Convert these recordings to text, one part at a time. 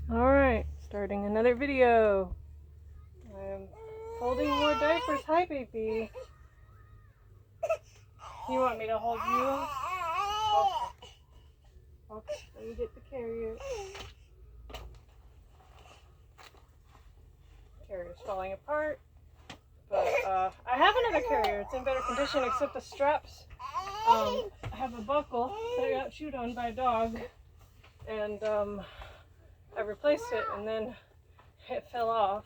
Alright, starting another video. I'm folding more diapers. Hi, baby. You want me to hold you? Okay. Okay, let me get the carrier. Carrier's falling apart. But I have another carrier. It's in better condition except the straps. I have a buckle that I got chewed on by a dog. And I replaced it and then it fell off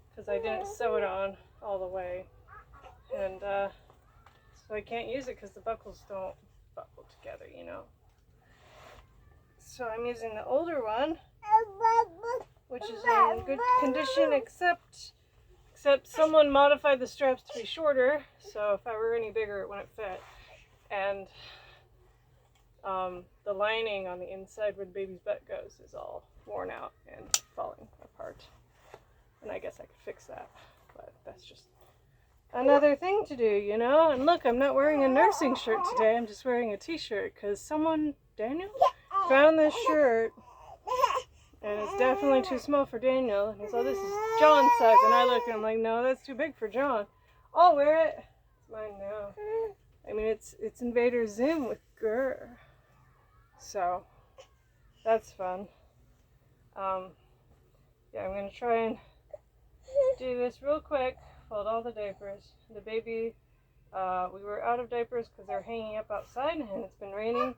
because I didn't sew it on all the way. And so I can't use it because the buckles don't buckle together, you know. So I'm using the older one, which is in good condition except someone modified the straps to be shorter, so if I were any bigger it wouldn't fit. And the lining on the inside where the baby's butt goes is all worn out and falling apart. And I guess I could fix that, but that's just another thing to do, you know? And look, I'm not wearing a nursing shirt today, I'm just wearing a t-shirt because someone, Daniel, found this shirt and it's definitely too small for Daniel. And he's like, this is John's size. And I look and I'm like, no, that's too big for John. I'll wear it. It's mine now. I mean, it's Invader Zim with Gurr. So, that's fun. Yeah, I'm going to try and do this real quick. Fold all the diapers. The baby, we were out of diapers because they're hanging up outside and it's been raining.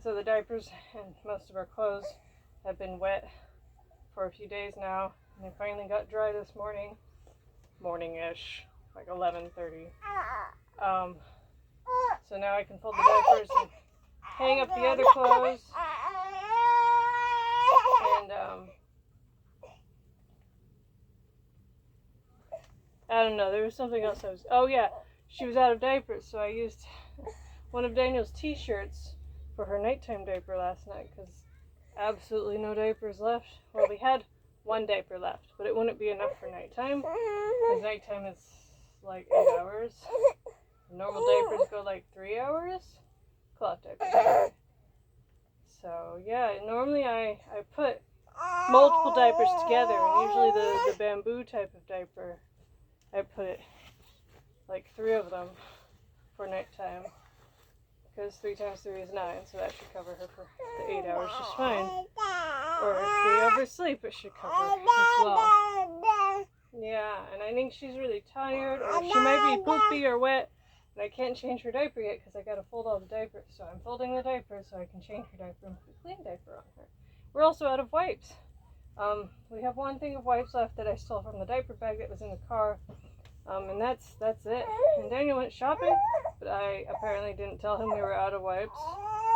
So the diapers and most of our clothes have been wet for a few days now. And they finally got dry this morning. Morning-ish, like 11:30. So now I can fold the diapers and hang up the other clothes. And I don't know, there was something else oh yeah, she was out of diapers, so I used one of Daniel's t-shirts for her nighttime diaper last night because absolutely no diapers left. Well, we had one diaper left, but it wouldn't be enough for nighttime because nighttime is like 8 hours. Normal diapers go like 3 hours. Cloth diapers. So yeah, normally I put multiple diapers together, and usually the bamboo type of diaper, I put like 3 of them for nighttime. Because 3 times 3 is 9, so that should cover her for the 8 hours just fine. Or if we oversleep, it should cover as well. Yeah, and I think she's really tired, or she might be poopy or wet, and I can't change her diaper yet because I got to fold all the diapers. So I'm folding the diapers so I can change her diaper and put a clean diaper on her. We're also out of wipes. We have one thing of wipes left that I stole from the diaper bag that was in the car. And that's it. And Daniel went shopping, but I apparently didn't tell him we were out of wipes,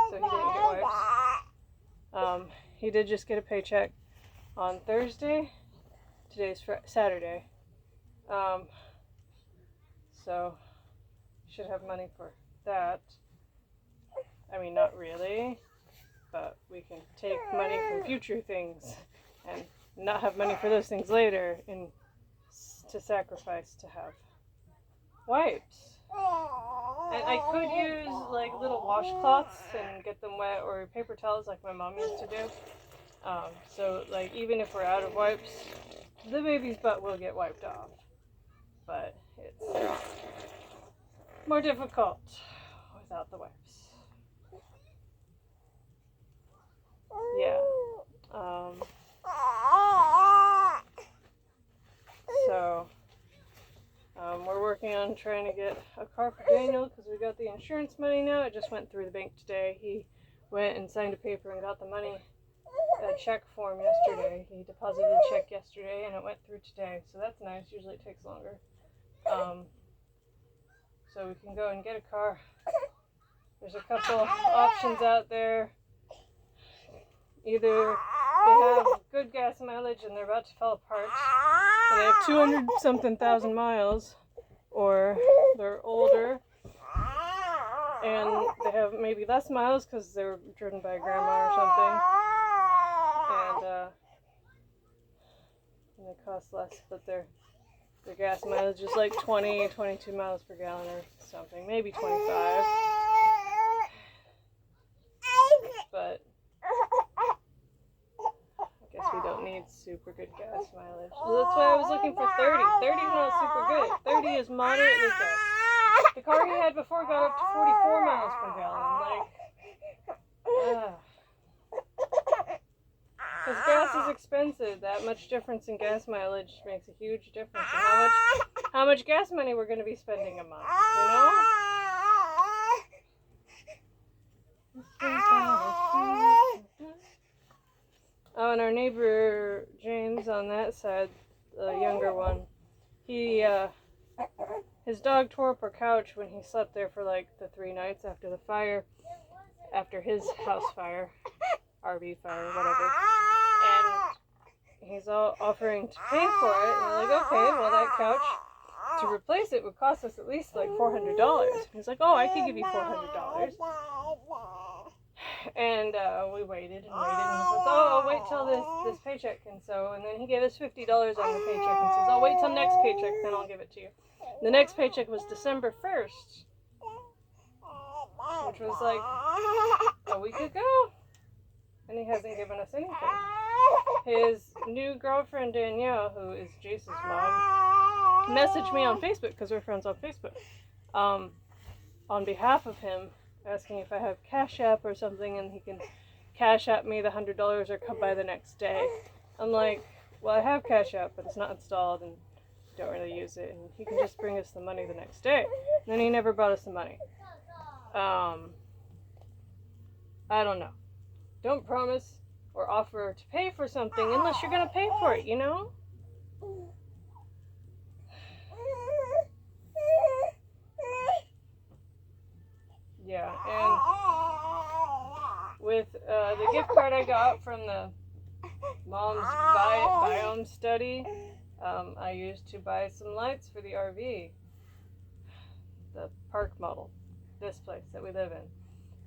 so he didn't get wipes. He did just get a paycheck on Thursday. Today's Saturday. So should have money for that. I mean, not really, but we can take money from future things and not have money for those things later to sacrifice to have wipes. And I could use like little washcloths and get them wet, or paper towels like my mom used to do. So like even if we're out of wipes, the baby's butt will get wiped off. But it's more difficult without the wipes. Yeah. So we're working on trying to get a car for Daniel because we got the insurance money now. It just went through the bank today. He went and signed a paper and got the money, a check form yesterday. He deposited a check yesterday and it went through today. So that's nice. Usually it takes longer. So we can go and get a car. There's a couple options out there. Either they have good gas mileage and they're about to fall apart, and they have 200-something thousand miles, or they're older and they have maybe less miles because they were driven by a grandma or something, and they cost less, but their gas mileage is like 22 miles per gallon or something, maybe 25. But I guess we don't don't need super good gas mileage. So that's why I was looking for 30. 30 is not super good. 30 is moderately good. The car he had before got up to 44 miles per gallon. I'm like, because gas is expensive. That much difference in gas mileage makes a huge difference in how much gas money we're going to be spending a month, you know? Oh, and our neighbor James on that side, the younger one, his dog tore up our couch when he slept there for like the 3 nights after the fire, after his house fire, RV fire, whatever. And he's all offering to pay for it, and we're like, okay, well that couch, to replace it would cost us at least like $400. He's like, oh, I could give you $400. And we waited and waited, and he says, oh, I'll wait till this paycheck, and then he gave us $50 on the paycheck, and says, I'll wait till next paycheck, then I'll give it to you. The next paycheck was December 1st, which was like a week ago, and he hasn't given us anything. His new girlfriend, Danielle, who is Jace's mom, messaged me on Facebook, because we're friends on Facebook, on behalf of him, asking if I have Cash App or something, and he can Cash App me the $100 or come by the next day. I'm like, well, I have Cash App, but it's not installed and don't really use it, and he can just bring us the money the next day. And then he never brought us the money. I don't know. Don't promise or offer to pay for something unless you're gonna pay for it, you know? Yeah, and with the gift card I got from the mom's biome study, I used to buy some lights for the RV, the park model, this place that we live in,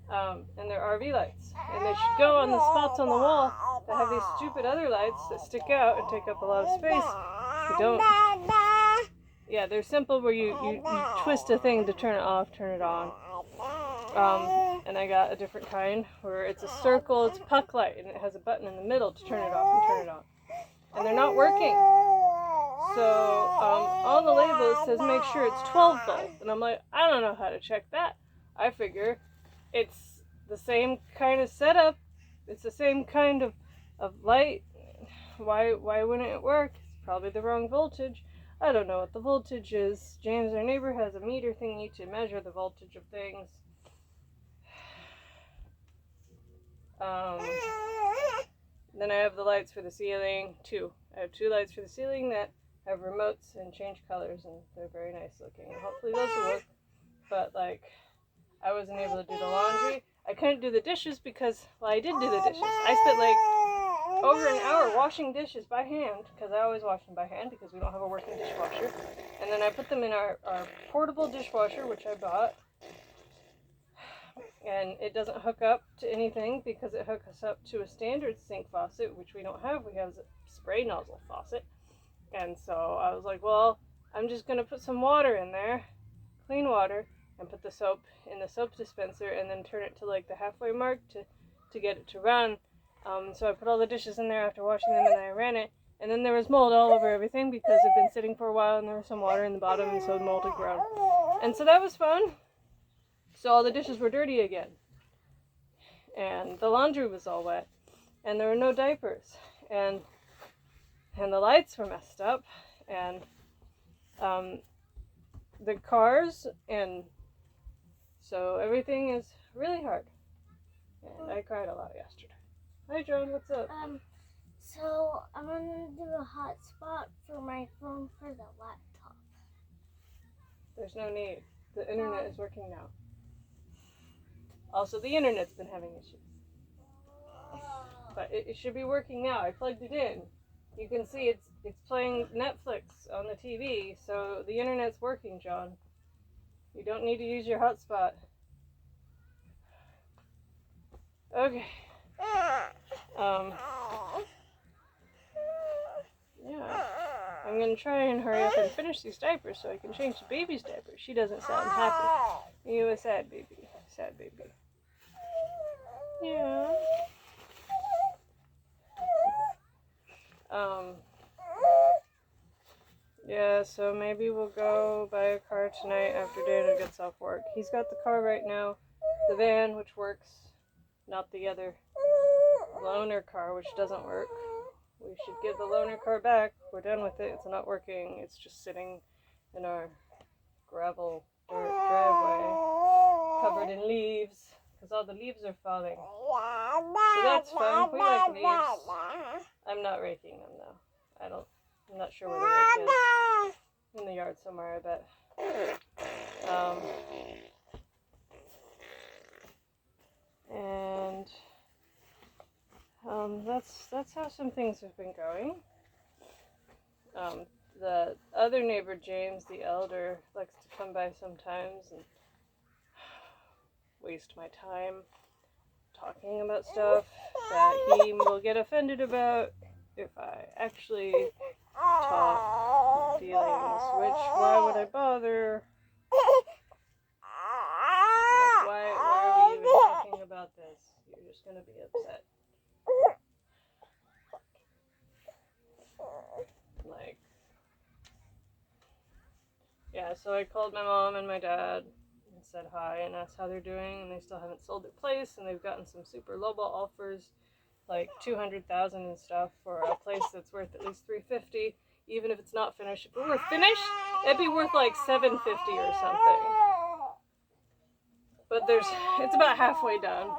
and they're RV lights, and they should go on the spots on the wall that have these stupid other lights that stick out and take up a lot of space. They don't. Yeah, they're simple where you twist a thing to turn it off, turn it on. And I got a different kind where it's a circle, it's a puck light, and it has a button in the middle to turn it off and turn it on. And they're not working. So on the label it says make sure it's 12 volts. And I'm like, I don't know how to check that. I figure it's the same kind of setup. It's the same kind of light. Why wouldn't it work? It's probably the wrong voltage. I don't know what the voltage is. James, our neighbor, has a meter thingy to measure the voltage of things. Then I have the lights for the ceiling, too. I have 2 lights for the ceiling that have remotes and change colors, and they're very nice looking. And hopefully those will work. But, like, I wasn't able to do the laundry. I couldn't do the dishes because, well, I did do the dishes. I spent, like, over an hour washing dishes by hand, because I always wash them by hand because we don't have a working dishwasher. And then I put them in our portable dishwasher, which I bought. And it doesn't hook up to anything because it hooks us up to a standard sink faucet, which we don't have. We have a spray nozzle faucet. And so I was like, well, I'm just going to put some water in there, clean water, and put the soap in the soap dispenser, and then turn it to like the halfway mark to get it to run. So I put all the dishes in there after washing them, and I ran it. And then there was mold all over everything because it'd been sitting for a while, and there was some water in the bottom, and so the mold had grown. And so that was fun. So all the dishes were dirty again. And the laundry was all wet. And there were no diapers. And the lights were messed up. And the cars. And so everything is really hard. And I cried a lot yesterday. Hi, John. What's up? So I'm gonna do a hotspot for my phone for the laptop. There's no need. The internet is working now. Also, the internet's been having issues. But it should be working now. I plugged it in. You can see it's playing Netflix on the TV, so the internet's working, John. You don't need to use your hotspot. Okay. Yeah. I'm gonna try and hurry up and finish these diapers so I can change the baby's diaper. She doesn't sound happy. You a sad baby. Sad baby. Yeah. Yeah, so maybe we'll go buy a car tonight after Daniel gets off work. He's got the car right now, the van, which works, not the other loaner car, which doesn't work. We should give the loaner car back. We're done with it. It's not working. It's just sitting in our gravel dirt driveway, covered in leaves, because all the leaves are falling. So that's fun. We like leaves. I'm not raking them though. I'm not sure where the rake is. In the yard somewhere, I bet. That's how some things have been going. The other neighbor, James, the elder, likes to come by sometimes and waste my time talking about stuff that he will get offended about if I actually talk feelings, which, why would I bother? Like, why are we even talking about this? You're just gonna be upset. Like, yeah, so I called my mom and my dad and said hi and asked how they're doing, and they still haven't sold their place, and they've gotten some super lowball offers, like $200,000 and stuff for a place that's worth at least $350, even if it's not finished. If it were finished, it'd be worth like $750 or something. But it's about halfway done,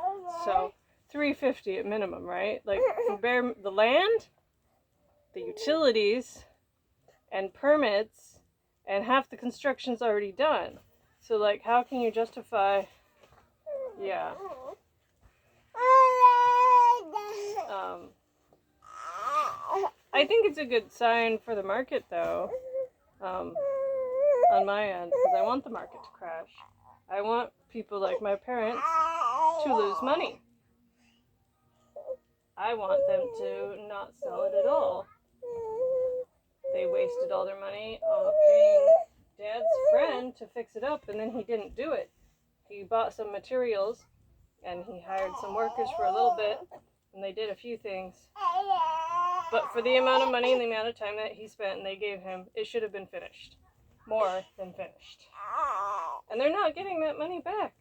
so $350 at minimum, right? Like, the land, the utilities, and permits, and half the construction's already done. So, like, how can you justify? Yeah. I think it's a good sign for the market, though, on my end, because I want the market to crash. I want people like my parents to lose money. I want them to not sell it at all. They wasted all their money paying Dad's friend to fix it up, and then he didn't do it. He bought some materials, and he hired some workers for a little bit, and they did a few things. But for the amount of money and the amount of time that he spent and they gave him, it should have been finished. More than finished. And they're not getting that money back.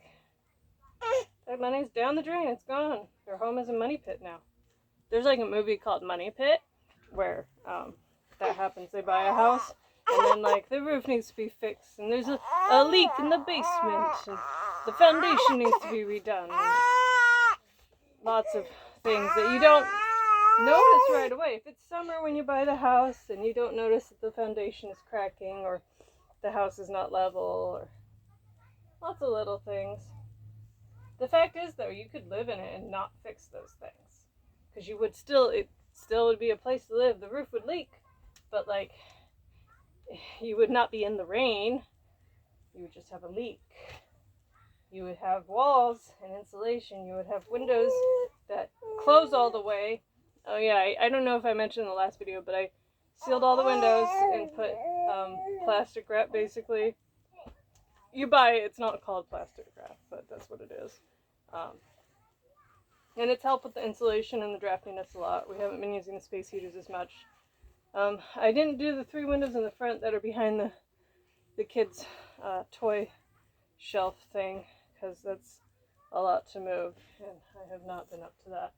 That money's down the drain. It's gone. Their home is a money pit now. There's like a movie called Money Pit where that happens. They buy a house and then like the roof needs to be fixed and there's a leak in the basement and the foundation needs to be redone. And lots of things that you don't notice right away. If it's summer when you buy the house and you don't notice that the foundation is cracking or the house is not level or lots of little things. The fact is, though, you could live in it and not fix those things. Because it still would be a place to live. The roof would leak, but like, you would not be in the rain. You would just have a leak. You would have walls and insulation. You would have windows that close all the way. Oh yeah, I don't know if I mentioned in the last video, but I sealed all the windows and put plastic wrap, basically. You buy it, it's not called plastic wrap, but that's what it is. And it's helped with the insulation and the draftiness a lot. We haven't been using the space heaters as much. I didn't do the 3 windows in the front that are behind the kids' toy shelf thing, because that's a lot to move, and I have not been up to that.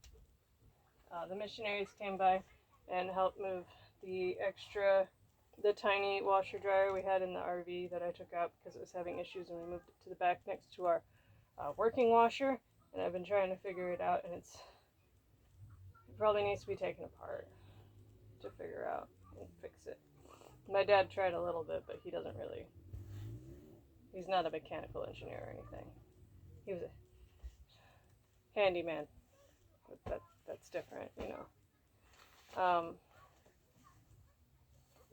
The missionaries came by and helped move the tiny washer dryer we had in the RV that I took out because it was having issues, and we moved it to the back next to our working washer, and I've been trying to figure it out, and it probably needs to be taken apart to figure out and fix it. My dad tried a little bit, but he's not a mechanical engineer or anything. He was a handyman, but that's different, you know.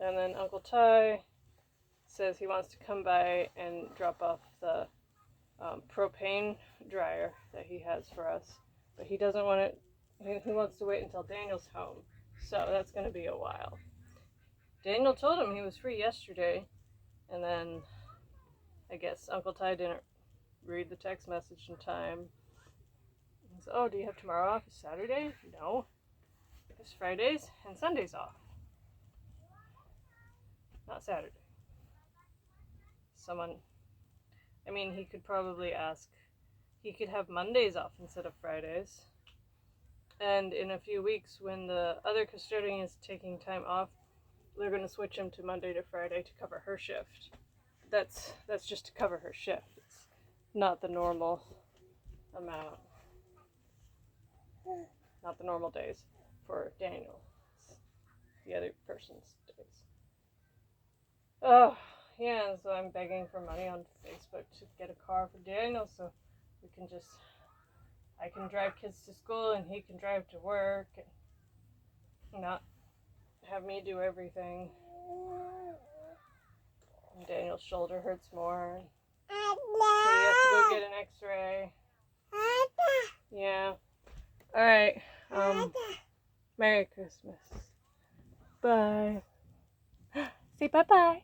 And then Uncle Ty says he wants to come by and drop off the propane dryer that he has for us, but he doesn't want it. He wants to wait until Daniel's home, so that's going to be a while. Daniel told him he was free yesterday, and then I guess Uncle Ty didn't read the text message in time. He said, "Oh, do you have tomorrow off? Is Saturday?" No, it's Fridays and Sundays off, not Saturday. someone. I mean, he could probably ask. He could have Mondays off instead of Fridays. And in a few weeks, when the other custodian is taking time off, they're going to switch him to Monday to Friday to cover her shift. That's just to cover her shift. It's not the normal amount. Not the normal days for Daniel. It's the other person's days. Oh, yeah, and so I'm begging for money on Facebook to get a car for Daniel so we can just, I can drive kids to school and he can drive to work and not have me do everything. And Daniel's shoulder hurts more. So he has to go get an x-ray. Yeah. Alright. Merry Christmas. Bye. Say bye-bye.